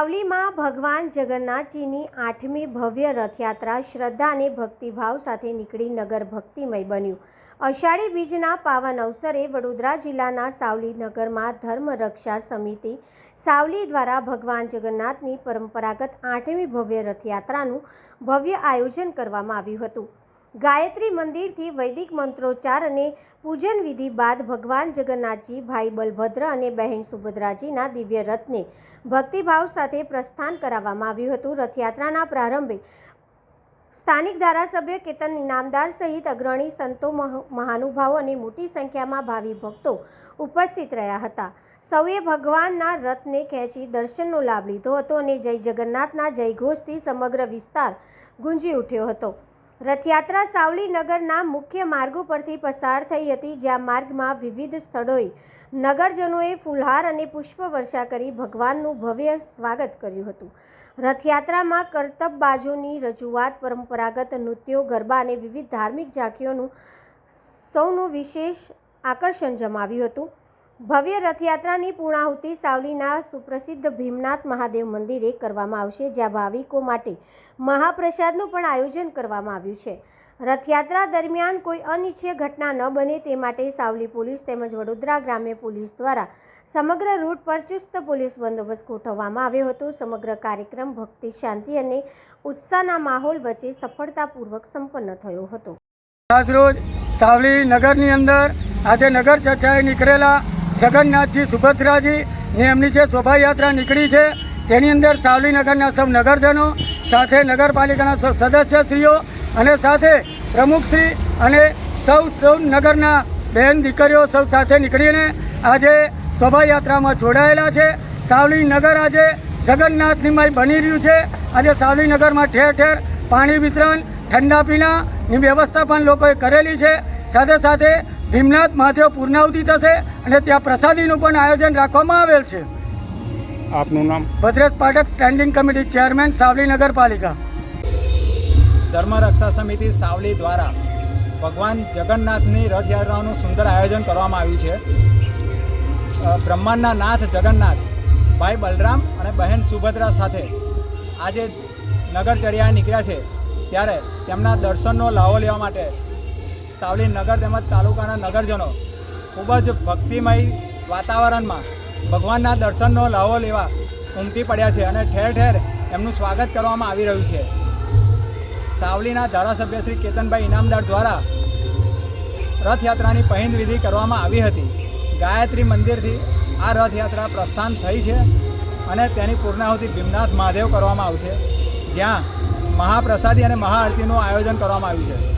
સાવલીમાં ભગવાન જગન્નાથજીની 8મી ભવ્ય રથયાત્રા શ્રદ્ધા અને ભક્તિભાવ સાથે નીકળી નગર ભક્તિમય બન્યું। અષાઢી બીજના પાવન અવસરે વડોદરા જિલ્લાના સાવલી નગરમાં ધર્મ રક્ષા સમિતિ સાવલી દ્વારા ભગવાન જગન્નાથની પરંપરાગત 8મી ભવ્ય રથયાત્રાનું ભવ્ય આયોજન કરવામાં આવ્યું હતું। ગાયત્રી મંદિરથી વૈદિક મંત્રોચ્ચાર અને પૂજન વિધિ બાદ ભગવાન જગન્નાથજી, ભાઈ બલભદ્ર અને બહેન સુભદ્રાજીના દિવ્ય રથને ભક્તિભાવ સાથે પ્રસ્થાન કરાવવામાં આવ્યું હતું। રથયાત્રાના પ્રારંભે સ્થાનિક ધારાસભ્ય કેતન ઇનામદાર સહિત અગ્રણી સંતો, મહાનુભાવો અને મોટી સંખ્યામાં ભાવિ ભક્તો ઉપસ્થિત રહ્યા હતા। સૌએ ભગવાનના રથને ખેંચી દર્શનનો લાભ લીધો હતો અને જય જગન્નાથના જયઘોષથી સમગ્ર વિસ્તાર ગુંજી ઉઠ્યો હતો। રથયાત્રા સાવલી નગરના મુખ્ય માર્ગો પરથી પસાર થઈ હતી, જ્યાં માર્ગમાં વિવિધ સ્થળોએ નગરજનોએ ફૂલહાર અને પુષ્પવર્ષા કરી ભગવાનનું ભવ્ય સ્વાગત કર્યું હતું। રથયાત્રામાં કરતબબાજોની રજૂઆત, પરંપરાગત નૃત્યો, ગરબા અને વિવિધ ધાર્મિક ઝાંખીઓનું સૌનું વિશેષ આકર્ષણ જમાવ્યું હતું। ભવ્ય રથયાત્રાની પૂર્ણાહુતિ સાવલીના સુપ્રસિદ્ધ ભીમનાથ મહાદેવ મંદિરે કરવામાં આવશે, જ્યાં ભાવિકો માટે મહાપ્રસાદનું પણ આયોજન કરવામાં આવ્યું છે। રથયાત્રા દરમિયાન કોઈ અનિચ્છનીય ઘટના ન બને તે માટે સાવલી પોલીસ તેમજ વડોદરા ગ્રામ્ય પોલીસ દ્વારા સમગ્ર રૂટ પર ચુસ્ત પોલીસ બંદોબસ્ત ગોઠવવામાં આવ્યો હતો। સમગ્ર કાર્યક્રમ ભક્તિ, શાંતિ અને ઉત્સાહના માહોલ વચ્ચે સફળતાપૂર્વક સંપન્ન થયો હતો। આજરોજ સાવલી નગરની અંદર આજે નગર ચર્ચાએ નીકળેલા જગન્નાથજી, સુભદ્રાજી ને એમની જે શોભાયાત્રા નીકળી છે તેની અંદર સાવલી નગરના સૌ નગરજનો સાથે નગરપાલિકાના સૌ સદસ્યશ્રીઓ અને સાથે પ્રમુખશ્રી અને સૌ નગરના બહેન દીકરીઓ સૌ સાથે નીકળીને આજે શોભાયાત્રામાં જોડાયેલા છે। સાવલી નગર આજે જગન્નાથનીમય બની રહ્યું છે। આજે સાવલી નગરમાં ઠેર ઠેર પાણી વિતરણ, ઠંડા પીણાની વ્યવસ્થા પણ લોકોએ કરેલી છે। સાથે સાથે ભીમનાથ મહાદેવ પૂર્ણાહુતિ થશે અને ત્યાં પ્રસાદીનું પણ આયોજન રાખવામાં આવેલ છે। આપનું નામ? Bhadresh Pathak, standing committee chairman, Savli નગરપાલિકા। ધર્મ રક્ષા સમિતિ સાવલી દ્વારા ભગવાન જગન્નાથની રથયાત્રાનું સુંદર આયોજન કરવામાં આવ્યું છે। બ્રહ્માંડના નાથ જગન્નાથ, ભાઈ બલરામ અને બહેન સુભદ્રા સાથે આજે નગરચર્યા નીકળ્યા છે, ત્યારે તેમના દર્શનનો લાવો લેવા માટે સાવલી નગર તેમજ તાલુકાના નગરજનો ખૂબ જ ભક્તિમય વાતાવરણમાં ભગવાનના દર્શનનો લાવો લેવા ઉમટી પડ્યા છે અને ઠેર ઠેર એમનું સ્વાગત કરવામાં આવી રહ્યું છે। સાવલીના ધારાસભ્ય શ્રી કેતનભાઈ ઇનામદાર દ્વારા રથયાત્રાની પહિંદ વિધિ કરવામાં આવી હતી। ગાયત્રી મંદિરથી આ રથયાત્રા પ્રસ્થાન થઈ છે અને તેની પૂર્ણાહુતિ ભીમનાથ મહાદેવ કરવામાં આવશે, જ્યાં મહાપ્રસાદી અને મહાઆરતીનું આયોજન કરવામાં આવ્યું છે।